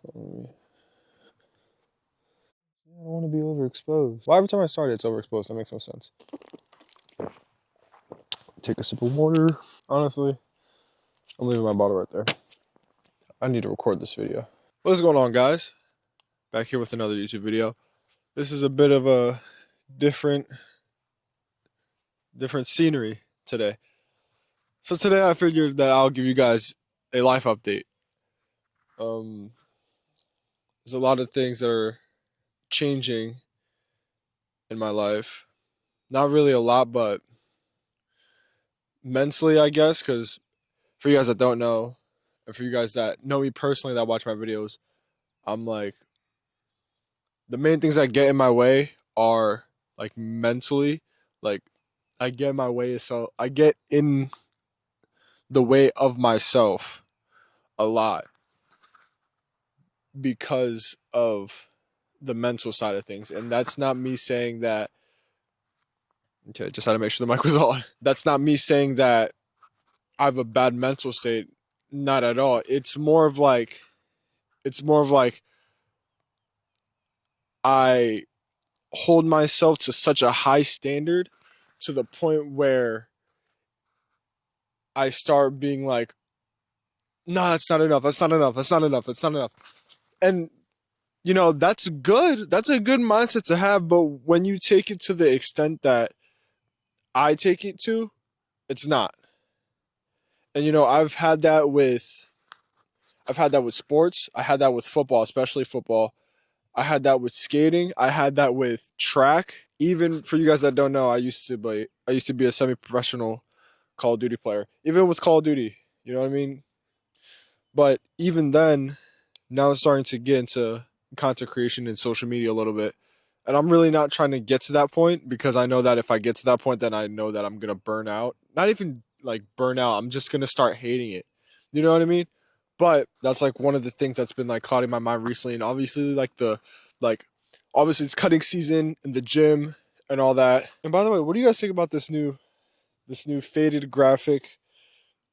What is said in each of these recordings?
I don't want to be overexposed. Why every time I start it's overexposed? That makes no sense. Take a sip of water. Honestly, I'm leaving my bottle right there. I need to record this video. What is going on, guys? Back here with another YouTube video. This is a bit of a different scenery today. So today I figured that I'll give you guys a life update. There's a lot of things that are changing in my life. Not really a lot, but mentally, I guess, because for you guys that don't know, and for you guys that know me personally that watch my videos, I'm like, the main things that get in my way are like mentally, like I get in my way, so I get in the way of myself a lot because of the mental side of things. And that's not me saying that, okay, just had to make sure the mic was on. That's not me saying that I have a bad mental state. Not at all. It's more of like I hold myself to such a high standard to the point where I start being like, no, that's not enough. That's not enough. That's not enough. That's not enough. And, you know, that's good. That's a good mindset to have. But when you take it to the extent that I take it to, it's not. And, you know, I've had that with sports. I had that with football, especially football. I had that with skating. I had that with track. Even for you guys that don't know, I used to be a semi-professional Call of Duty player. Even with Call of Duty, you know what I mean? But even then, now I'm starting to get into content creation and social media a little bit. And I'm really not trying to get to that point because I know that if I get to that point, then I know that I'm going to burn out. Not even like burn out. I'm just going to start hating it. You know what I mean? But that's like one of the things that's been like clouding my mind recently. And obviously obviously it's cutting season in the gym and all that. And by the way, what do you guys think about this new faded graphic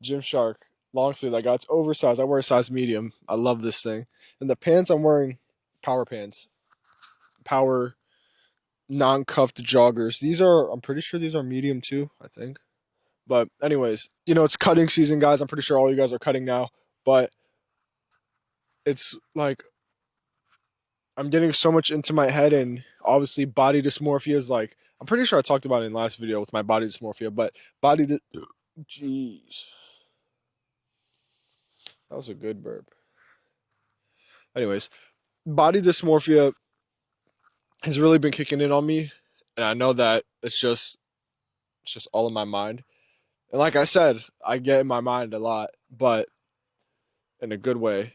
Gymshark long sleeve I got? It's oversized. I wear a size medium. I love this thing. And the pants I'm wearing, power pants. Power non-cuffed joggers. I'm pretty sure these are medium too, I think. But anyways, you know, it's cutting season, guys. I'm pretty sure all you guys are cutting now. But it's like I'm getting so much into my head, and obviously body dysmorphia is like, I'm pretty sure I talked about it in the last video with my body dysmorphia, but jeez. That was a good burp. Anyways, body dysmorphia has really been kicking in on me, and I know that it's just all in my mind. And like I said, I get in my mind a lot, but in a good way.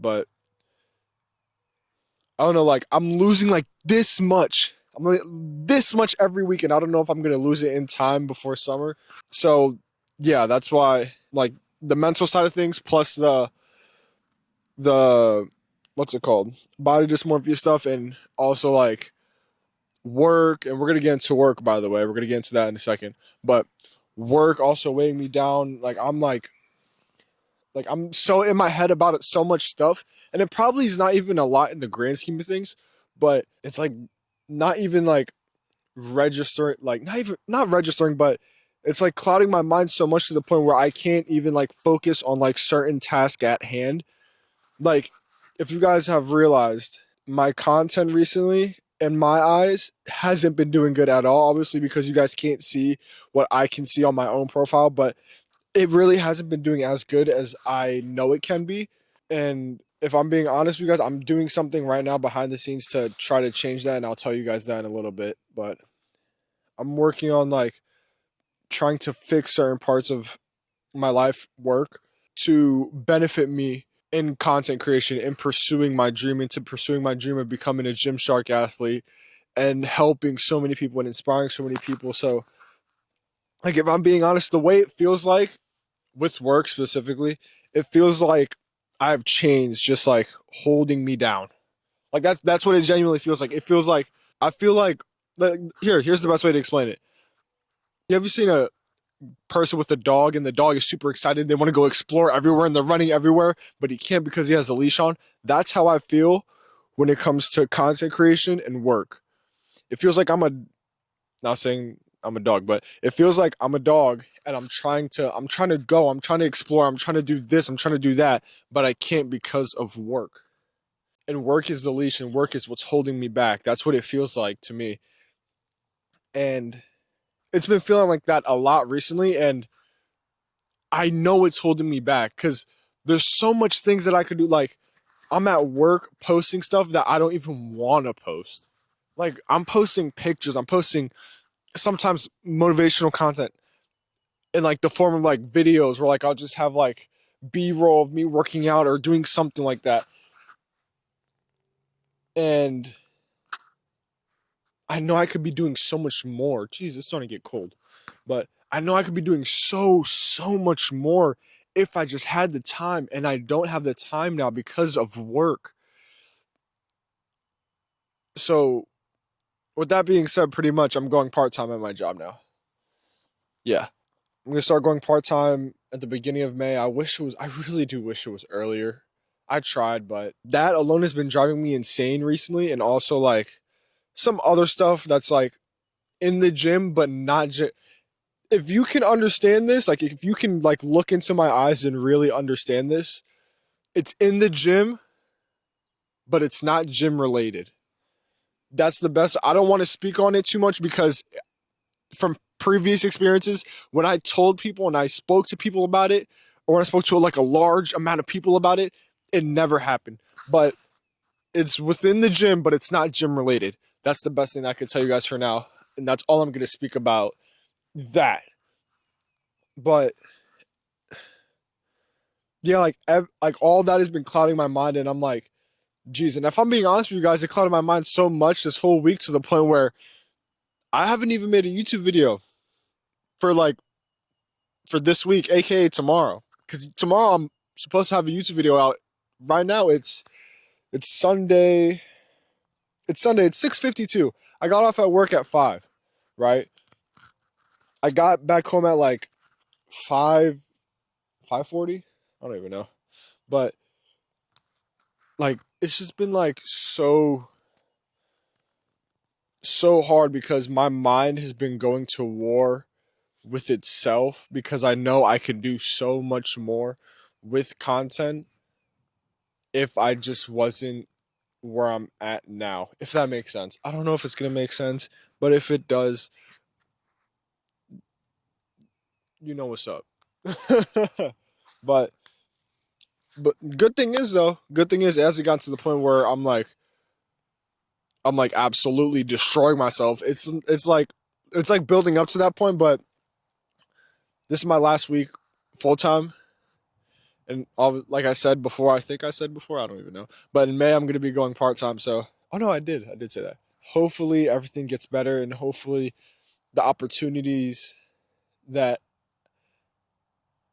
But I don't know, like I'm losing like this much. I'm like this much every week, and I don't know if I'm gonna lose it in time before summer. So yeah, that's why like the mental side of things plus the what's it called? Body dysmorphia stuff, and also like work, and we're gonna get into work, by the way. We're gonna get into that in a second. But work also weighing me down. Like I'm so in my head about it, so much stuff, and it probably is not even a lot in the grand scheme of things, but it's like not even like registering, like not registering, but it's like clouding my mind so much to the point where I can't even like focus on like certain task at hand. Like if you guys have realized, my content recently in my eyes hasn't been doing good at all, obviously because you guys can't see what I can see on my own profile, but it really hasn't been doing as good as I know it can be. And if I'm being honest with you guys, I'm doing something right now behind the scenes to try to change that, and I'll tell you guys that in a little bit. But I'm working on like trying to fix certain parts of my life work to benefit me in content creation, in pursuing my dream, into pursuing my dream of becoming a Gymshark athlete and helping so many people and inspiring so many people. So like if I'm being honest, the way it feels like with work specifically, it feels like I have chains just like holding me down. Like that's what it genuinely feels like. It feels like I feel like here's the best way to explain it. You ever seen person with a dog, and the dog is super excited. They want to go explore everywhere, and they're running everywhere, but he can't because he has a leash on. That's how I feel when it comes to content creation and work. It feels like not saying I'm a dog, but it feels like I'm a dog and I'm trying to go, I'm trying to explore, I'm trying to do this, I'm trying to do that, but I can't because of work. And work is the leash, and work is what's holding me back. That's what it feels like to me. And it's been feeling like that a lot recently, and I know it's holding me back because there's so much things that I could do. Like, I'm at work posting stuff that I don't even want to post. Like, I'm posting pictures, I'm posting sometimes motivational content in like the form of like videos where like I'll just have like B-roll of me working out or doing something like that. And I know I could be doing so much more. Jeez, it's starting to get cold. But I know I could be doing so much more if I just had the time, and I don't have the time now because of work. So, with that being said, pretty much I'm going part-time at my job now. Yeah. I'm gonna start going part-time at the beginning of May. I really do wish it was earlier. I tried, but that alone has been driving me insane recently, and also like some other stuff that's like in the gym, but not just. If you can understand this, like if you can like look into my eyes and really understand this, it's in the gym, but it's not gym related. That's the best. I don't want to speak on it too much because from previous experiences, when I told people and I spoke to people about it, or when I spoke to like a large amount of people about it, it never happened. But it's within the gym, but it's not gym related. That's the best thing I could tell you guys for now. And that's all I'm going to speak about that. But yeah, like all that has been clouding my mind, and I'm like, geez. And if I'm being honest with you guys, it clouded my mind so much this whole week to the point where I haven't even made a YouTube video for like for this week, aka tomorrow. Because tomorrow I'm supposed to have a YouTube video out. Right now it's Sunday. It's Sunday. It's 6:52. I got off at work at 5, right? I got back home at like 5:40. I don't even know. But like it's just been like so hard because my mind has been going to war with itself because I know I can do so much more with content if I just wasn't where I'm at now. If that makes sense. I don't know if it's going to make sense, but if it does, you know what's up. but but good thing is though, good thing is it hasn't gotten to the point where I'm like absolutely destroying myself. It's like building up to that point, but this is my last week full time. And like I said before, I think I said before, I don't even know. But in May, I'm going to be going part time. So, oh no, I did say that. Hopefully, everything gets better, and hopefully, the opportunities that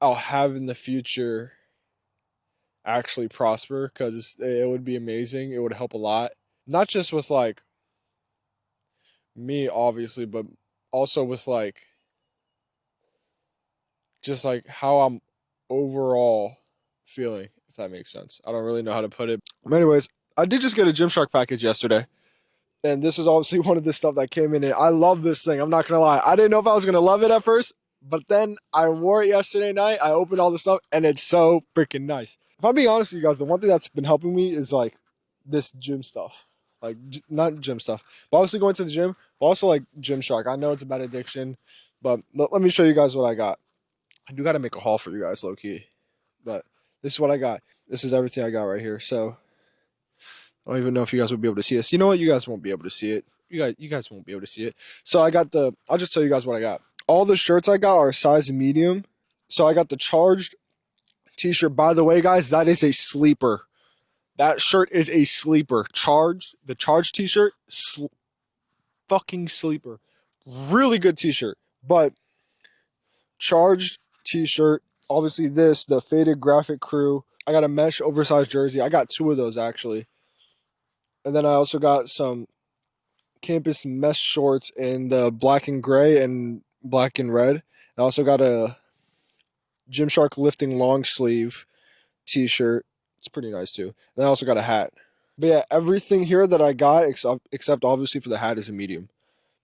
I'll have in the future actually prosper because it would be amazing. It would help a lot, not just with like me, obviously, but also with like just like how I'm overall feeling, if that makes sense. I don't really know how to put it. But anyways, I did just get a Gymshark package yesterday. And this is obviously one of the stuff that came in it. I love this thing. I'm not going to lie. I didn't know if I was going to love it at first, but then I wore it yesterday night. I opened all the stuff and it's so freaking nice. If I'm being honest with you guys, the one thing that's been helping me is like this gym stuff. Like, not gym stuff, but obviously going to the gym, but also like Gymshark. I know it's about addiction, but let me show you guys what I got. I do got to make a haul for you guys, low key. But this is what I got. This is everything I got right here. So I don't even know if you guys will be able to see this. You know what? You guys won't be able to see it. You guys won't be able to see it. So I'll just tell you guys what I got. All the shirts I got are size medium. So I got the Charged t-shirt. By the way, guys, that is a sleeper. That shirt is a sleeper. The Charged t-shirt, fucking sleeper. Really good t-shirt. But Charged t-shirt, obviously the Faded Graphic Crew. I got a mesh oversized jersey. I got 2 of those actually. And then I also got some campus mesh shorts in the black and gray and black and red. I also got a Gymshark lifting long sleeve t-shirt. It's pretty nice too. And I also got a hat. But yeah, everything here that I got, except obviously for the hat, is a medium.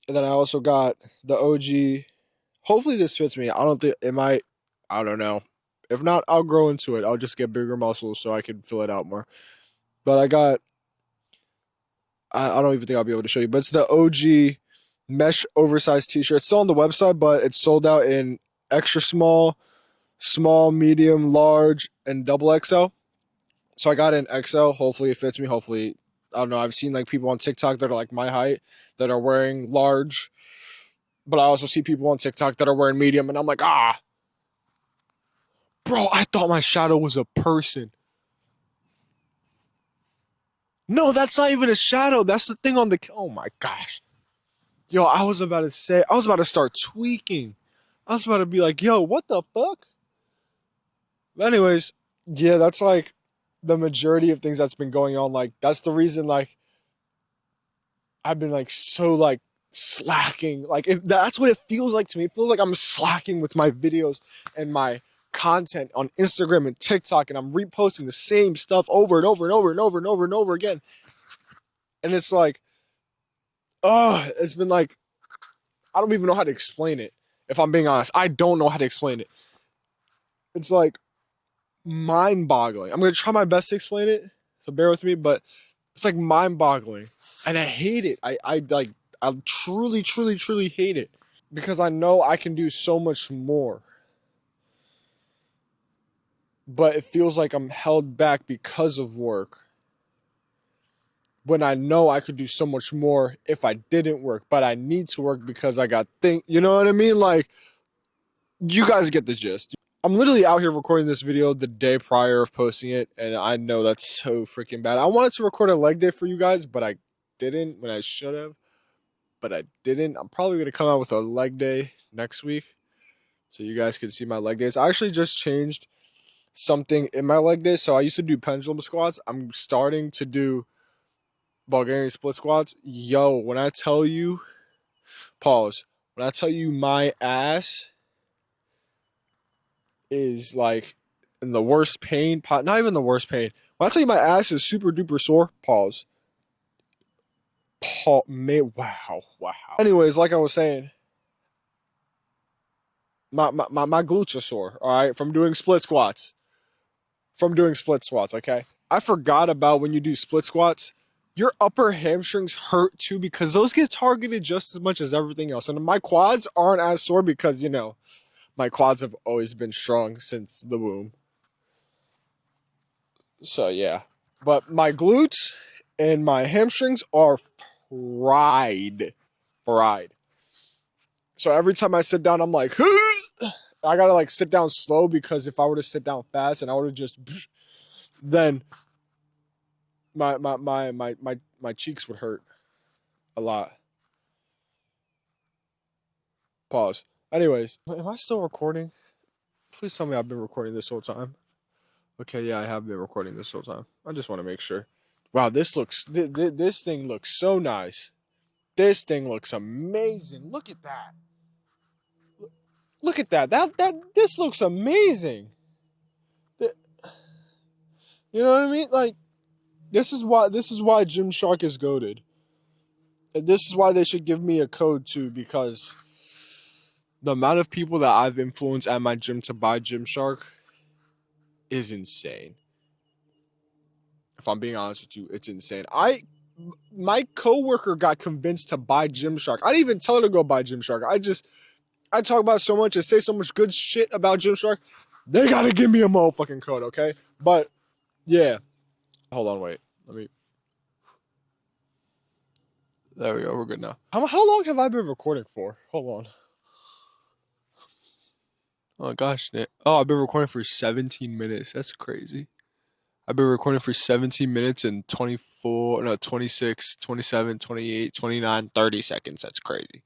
And then I also got the OG. Hopefully this fits me. I don't think it might. I don't know. If not, I'll grow into it. I'll just get bigger muscles so I can fill it out more. But I got. I don't even think I'll be able to show you. But it's the OG mesh oversized t-shirt. It's still on the website, but it's sold out in extra small, small, medium, large, and double XL. So I got an XL. Hopefully it fits me. Hopefully, I don't know. I've seen like people on TikTok that are like my height that are wearing large, but I also see people on TikTok that are wearing medium, and I'm like, bro, I thought my shadow was a person. No, that's not even a shadow. That's the thing on the. Oh my gosh, yo, I was about to start tweaking. I was about to be like, yo, what the fuck? But anyways, yeah, that's like the majority of things that's been going on. Like that's the reason like I've been like so like slacking. Like if that's what it feels like to me. It feels like I'm slacking with my videos and my content on Instagram and TikTok, and I'm reposting the same stuff over and over and over and over and over and over again. And it's like, oh, it's been like I don't even know how to explain it. If I'm being honest, I don't know how to explain it. It's like mind-boggling. I'm gonna try my best to explain it, so bear with me. But it's like mind-boggling, and I hate it. I truly, truly, truly hate it because I know I can do so much more, but it feels like I'm held back because of work. When I know I could do so much more if I didn't work, but I need to work because I got things. You know what I mean? Like, you guys get the gist. I'm literally out here recording this video the day prior of posting it, and I know that's so freaking bad. I wanted to record a leg day for you guys, but I didn't when I should have. But I didn't. I'm probably going to come out with a leg day next week so you guys can see my leg days. I actually just changed something in my leg days. So I used to do pendulum squats. I'm starting to do Bulgarian split squats. Yo, when I tell you, pause. When I tell you my ass is like in the worst pain, not even the worst pain. When I tell you my ass is super duper sore, pause. Wow, wow. Anyways, like I was saying, my glutes are sore, all right, from doing split squats. Okay? I forgot about when you do split squats, your upper hamstrings hurt too because those get targeted just as much as everything else. And my quads aren't as sore because, my quads have always been strong since the womb. So yeah. But my glutes and my hamstrings are fried. Fried. So every time I sit down, I'm like, I gotta like sit down slow because if I were to sit down fast and I were to just, then my cheeks would hurt a lot. Pause. Anyways, am I still recording? Please tell me I've been recording this whole time. Okay, yeah, I have been recording this whole time. I just want to make sure. Wow, this thing looks so nice. This thing looks amazing. Look at that. Look at that. This looks amazing. You know what I mean? Like this is why Gymshark is goated. And this is why they should give me a code too, because the amount of people that I've influenced at my gym to buy Gymshark is insane. If I'm being honest with you, it's insane. My coworker got convinced to buy Gymshark. I didn't even tell her to go buy Gymshark. I talk about it so much and say so much good shit about Gymshark. They gotta give me a motherfucking code, okay? But yeah. Hold on, wait. There we go. We're good now. How long have I been recording for? Hold on. Oh gosh, I've been recording for 17 minutes. That's crazy. I've been recording for 17 minutes and 26, 27, 28, 29, 30 seconds. That's crazy.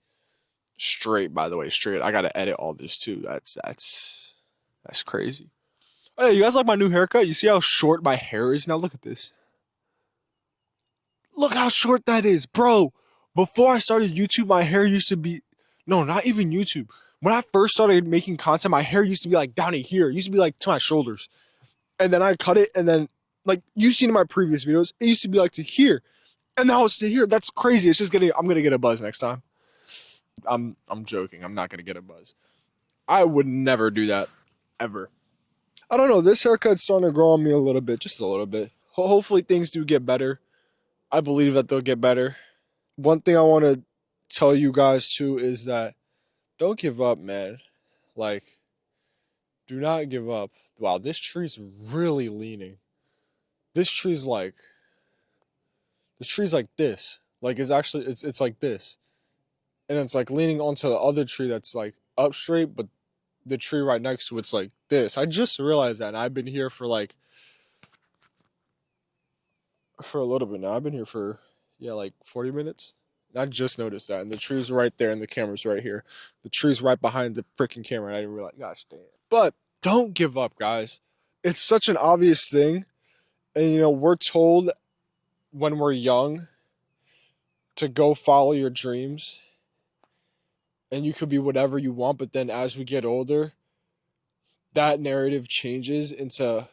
Straight, by the way, straight. I gotta edit all this too. That's crazy. Hey, you guys like my new haircut? You see how short my hair is now? Look at this. Look how short that is, bro. Before I started YouTube, my hair used to be, no, not even YouTube. When I first started making content, my hair used to be like down to here. It used to be like to my shoulders. And then I cut it, and then like you've seen in my previous videos, it used to be like to here. And now it's to here. That's crazy. It's just I'm gonna get a buzz next time. I'm joking. I'm not gonna get a buzz. I would never do that. Ever. I don't know. This haircut's starting to grow on me a little bit, just a little bit. Hopefully things do get better. I believe that they'll get better. One thing I want to tell you guys too is that don't give up, man. Like, do not give up. Wow, this tree's really leaning. This tree's like this. Like it's like this. And it's like leaning onto the other tree that's like up straight, but the tree right next to it's like this. I just realized that, and I've been here for a little bit now. I've been here for like 40 minutes. And I just noticed that, and the tree's right there, and the camera's right here. The tree's right behind the freaking camera, and I didn't realize. Gosh dang it! But don't give up, guys. It's such an obvious thing, and we're told when we're young to go follow your dreams, and you could be whatever you want. But then as we get older, that narrative changes into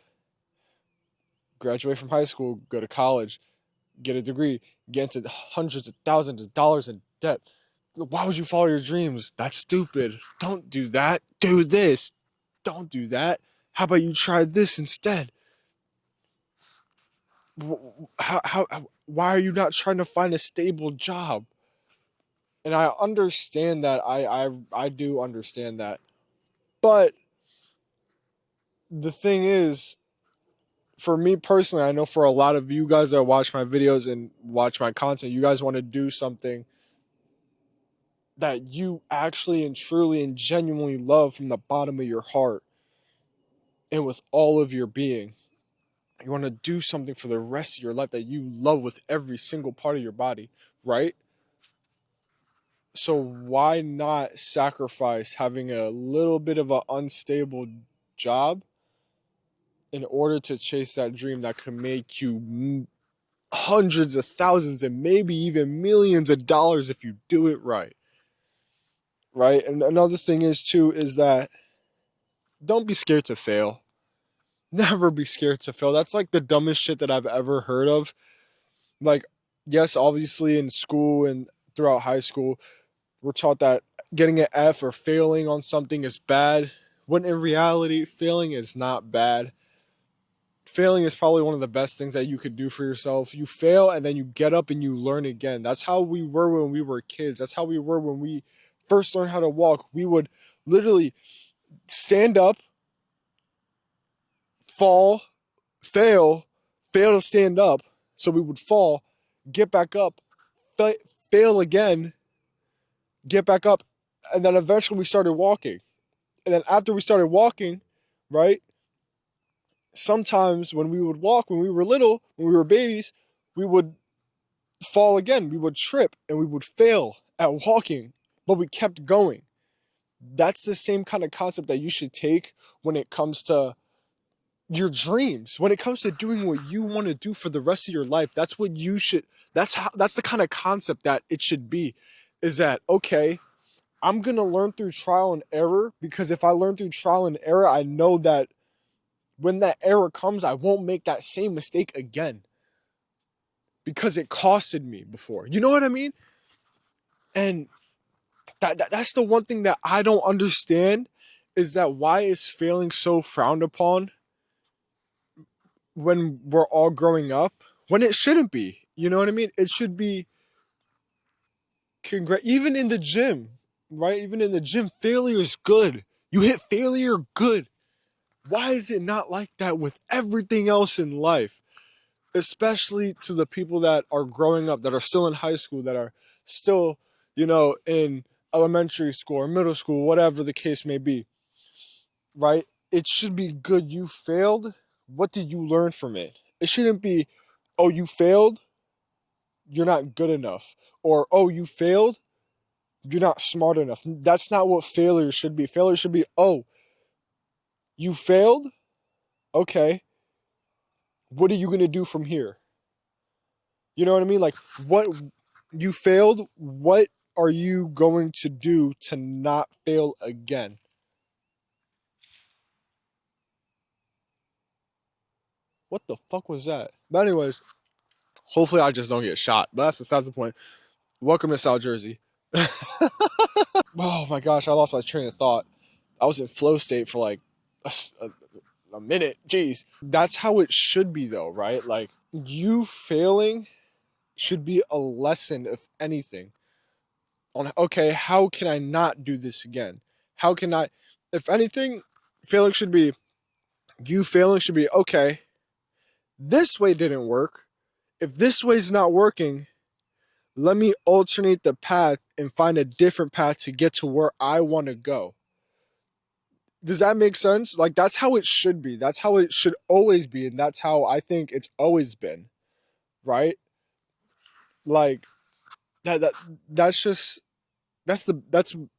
graduate from high school, go to college, get a degree, get into hundreds of thousands of dollars in debt. Why would you follow your dreams? That's stupid. Don't do that. Do this. Don't do that. How about you try this instead? Why are you not trying to find a stable job? And I understand that. I do understand that. But the thing is, for me personally, I know for a lot of you guys that watch my videos and watch my content, you guys want to do something that you actually and truly and genuinely love from the bottom of your heart and with all of your being. You want to do something for the rest of your life that you love with every single part of your body, right? So why not sacrifice having a little bit of an unstable job in order to chase that dream that could make you hundreds of thousands and maybe even millions of dollars if you do it right? Right? And another thing is that don't be scared to fail. Never be scared to fail. That's like the dumbest shit that I've ever heard of. Like, yes, obviously in school and throughout high school, we're taught that getting an F or failing on something is bad, when in reality, failing is not bad. Failing is probably one of the best things that you could do for yourself. You fail and then you get up and you learn again. That's how we were when we were kids. That's how we were when we first learned how to walk. We would literally stand up, fall, fail to stand up. So we would fall, get back up, fail again, get back up, and then eventually we started walking. And then after we started walking, right, sometimes when we would walk, when we were little, when we were babies, we would fall again. We would trip and we would fail at walking, but we kept going. That's the same kind of concept that you should take when it comes to your dreams, when it comes to doing what you want to do for the rest of your life. That's what you should, that's the kind of concept that it should be, is that, okay, I'm going to learn through trial and error, because if I learn through trial and error, I know that when that error comes, I won't make that same mistake again, because it costed me before. You know what I mean? And that's the one thing that I don't understand, is that why is failing so frowned upon when we're all growing up, when it shouldn't be. You know what I mean? It should be even in the gym, right? Even in the gym, failure is good. You hit failure, good. Why is it not like that with everything else in life? Especially to the people that are growing up, that are still in high school, that are still, in elementary school or middle school, whatever the case may be, right? It should be good. You failed. What did you learn from it? It shouldn't be, oh, you failed, you're not good enough. Or, oh, you failed, you're not smart enough. That's not what failure should be. Failure should be, oh, you failed? Okay. What are you going to do from here? You know what I mean? Like, what, you failed, what are you going to do to not fail again? What the fuck was that? But anyways, hopefully I just don't get shot. But that's besides the point. Welcome to South Jersey. Oh my gosh, I lost my train of thought. I was in flow state for like a minute. Jeez. That's how it should be though, right? Like you failing should be a lesson, if anything, on okay, how can I not do this again? How can I, if anything, failing should be, you failing should be, okay, this way didn't work. If this way's not working, let me alternate the path and find a different path to get to where I want to go. Does that make sense? Like that's how it should be. That's how it should always be, and that's how I think it's always been, right? Like that that's just that's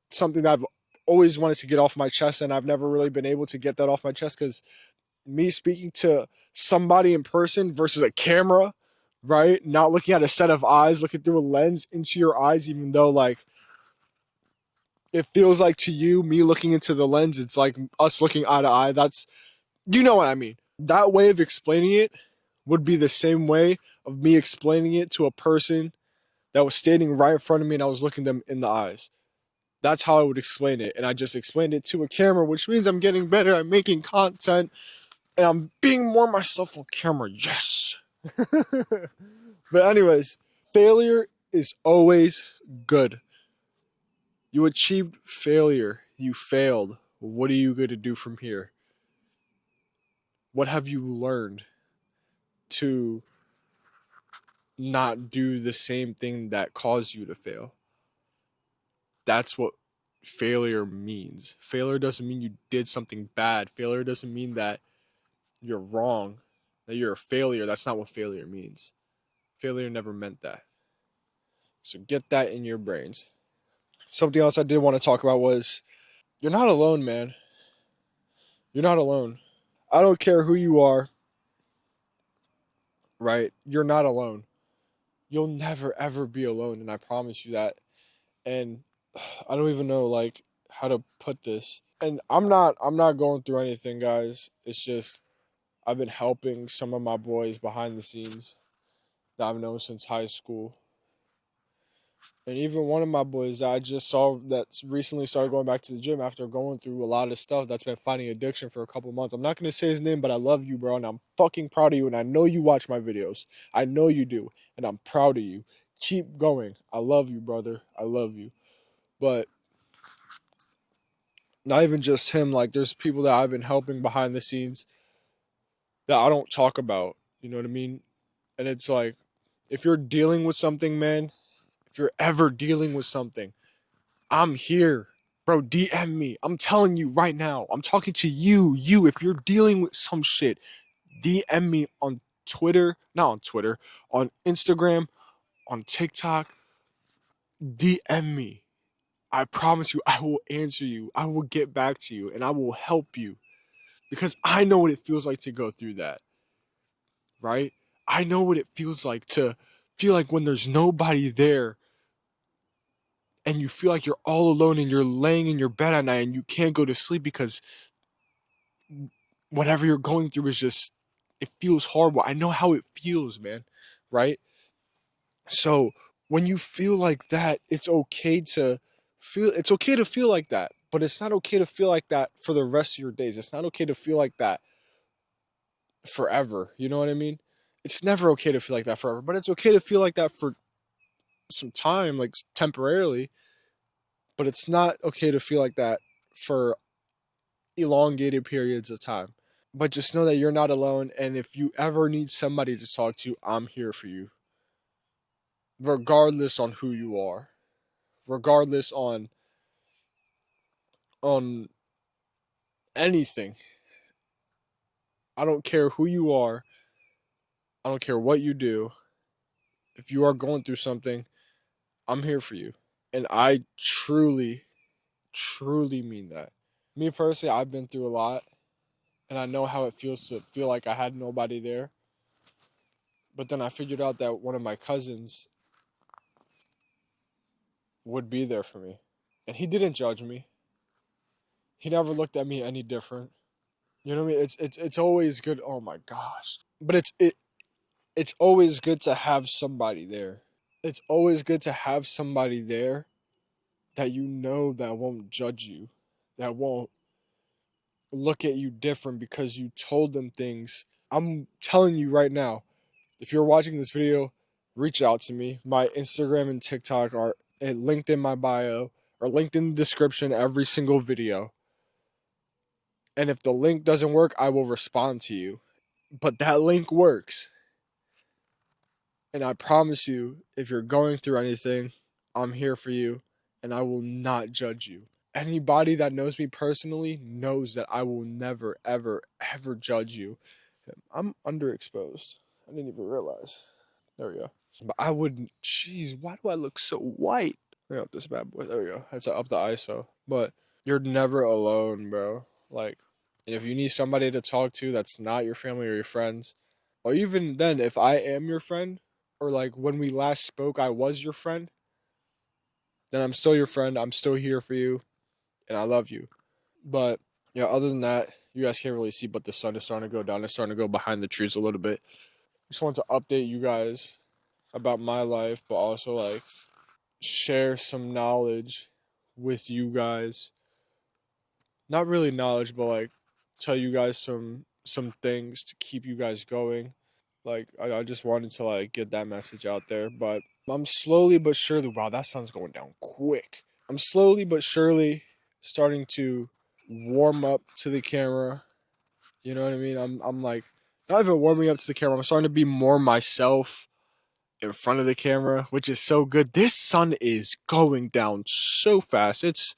something that I've always wanted to get off my chest, and I've never really been able to get that off my chest because me speaking to somebody in person versus a camera, right? Not looking at a set of eyes, looking through a lens into your eyes, even though like it feels like to you, me looking into the lens, it's like us looking eye to eye. That's, you know what I mean. That way of explaining it would be the same way of me explaining it to a person that was standing right in front of me and I was looking them in the eyes. That's how I would explain it. And I just explained it to a camera, which means I'm getting better at making content and I'm being more myself on camera. Yes. But anyways, failure is always good. You achieved failure. You failed. What are you going to do from here? What have you learned to not do the same thing that caused you to fail? That's what failure means. Failure doesn't mean you did something bad. Failure doesn't mean that you're wrong, that you're a failure. That's not what failure means. Failure never meant that. So get that in your brains. Something else I did want to talk about was you're not alone, man. You're not alone. I don't care who you are, right? You're not alone. You'll never ever be alone, and I promise you that. And I don't even know like how to put this. And I'm not going through anything, guys. It's just I've been helping some of my boys behind the scenes that I've known since high school. And even one of my boys that I just saw that's recently started going back to the gym after going through a lot of stuff that's been fighting addiction for a couple months. I'm not going to say his name, but I love you, bro. And I'm fucking proud of you. And I know you watch my videos. I know you do. And I'm proud of you. Keep going. I love you, brother. I love you. But not even just him. Like, there's people that I've been helping behind the scenes that I don't talk about. You know what I mean? And it's like, if you're dealing with something, man, if you're ever dealing with something, I'm here. Bro, DM me. I'm telling you right now. I'm talking to you. You, if you're dealing with some shit, DM me on Twitter. Not on Twitter. On Instagram. On TikTok. DM me. I promise you, I will answer you. I will get back to you. And I will help you. Because I know what it feels like to go through that. Right? I know what it feels like to feel like when there's nobody there and you feel like you're all alone and you're laying in your bed at night and you can't go to sleep because whatever you're going through is just, it feels horrible. I know how it feels, man. Right? So when you feel like that, it's okay to feel like that, but it's not okay to feel like that for the rest of your days. It's not okay to feel like that forever. You know what I mean? It's never okay to feel like that forever, but it's okay to feel like that for some time, like temporarily, but it's not okay to feel like that for elongated periods of time. But just know that you're not alone, and if you ever need somebody to talk to, I'm here for you. Regardless on who you are. Regardless on anything. I don't care who you are. I don't care what you do. If you are going through something, I'm here for you. And I truly, truly mean that. Me personally, I've been through a lot, and I know how it feels to feel like I had nobody there. But then I figured out that one of my cousins would be there for me. And he didn't judge me. He never looked at me any different. You know what I mean? It's always good. Oh my gosh. But it's always good to have somebody there. It's always good to have somebody there that you know that won't judge you, that won't look at you different because you told them things. I'm telling you right now, if you're watching this video, reach out to me. My Instagram and TikTok are linked in my bio or linked in the description every single video. And if the link doesn't work, I will respond to you. But that link works. And I promise you, if you're going through anything, I'm here for you and I will not judge you. Anybody that knows me personally knows that I will never, ever, ever judge you. I'm underexposed. I didn't even realize. There we go. But I wouldn't. Jeez, why do I look so white? Bring up this bad boy. There we go. That's up the ISO. But you're never alone, bro. Like, and if you need somebody to talk to that's not your family or your friends, or even then, if I am your friend, or like when we last spoke, I was your friend, then I'm still your friend. I'm still here for you, and I love you. But yeah, other than that, you guys can't really see, but the sun is starting to go down. It's starting to go behind the trees a little bit. Just want to update you guys about my life, but also like share some knowledge with you guys. Not really knowledge, but like tell you guys some things to keep you guys going. Like I just wanted to like get that message out there, but I'm slowly but surely. Wow, that sun's going down quick. I'm slowly but surely starting to warm up to the camera. You know what I mean? I'm like not even warming up to the camera. I'm starting to be more myself in front of the camera, which is so good. This sun is going down so fast. It's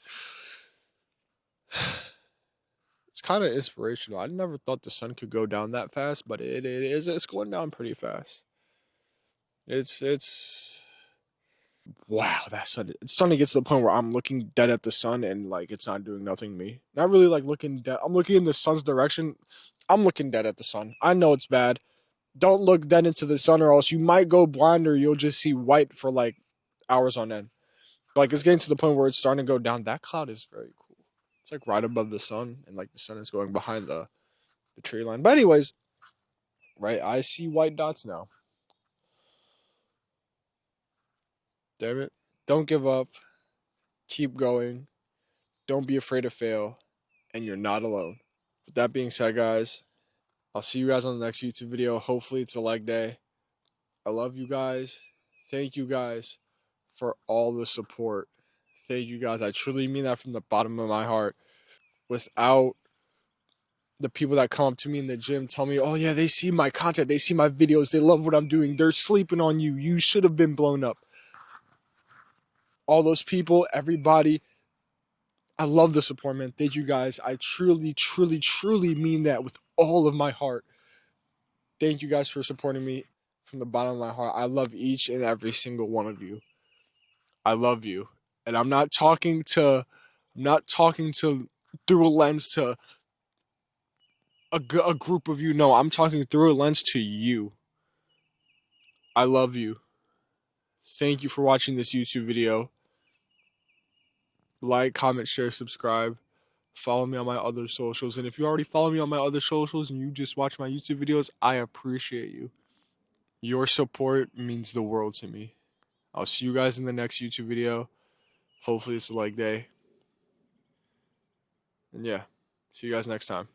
kind of inspirational. I never thought the sun could go down that fast, but it is. It's going down pretty fast. It's wow. That sun. It's starting to get to the point where I'm looking dead at the sun and like it's not doing nothing to me. Not really like looking dead. I'm looking in the sun's direction. I'm looking dead at the sun. I know it's bad. Don't look dead into the sun or else you might go blind or you'll just see white for like hours on end. But like it's getting to the point where it's starting to go down. That cloud is very cool. It's like right above the sun and like the sun is going behind the tree line. But anyways, right, I see white dots now. Damn it. Don't give up. Keep going. Don't be afraid to fail. And you're not alone. With that being said, guys, I'll see you guys on the next YouTube video. Hopefully it's a leg day. I love you guys. Thank you guys for all the support. Thank you guys. I truly mean that from the bottom of my heart. Without the people that come up to me in the gym tell me, oh yeah, they see my content, they see my videos, they love what I'm doing, they're sleeping on you, you should have been blown up. All those people, everybody, I love the support, man. Thank you guys. I truly, truly, truly mean that with all of my heart. Thank you guys for supporting me from the bottom of my heart. I love each and every single one of you. I love you. And I'm not talking to through a lens to a group of you. No, I'm talking through a lens to you. I love you. Thank you for watching this YouTube video. Like, comment, share, subscribe. Follow me on my other socials. And if you already follow me on my other socials and you just watch my YouTube videos, I appreciate you. Your support means the world to me. I'll see you guys in the next YouTube video. Hopefully it's a leg day. And yeah, see you guys next time.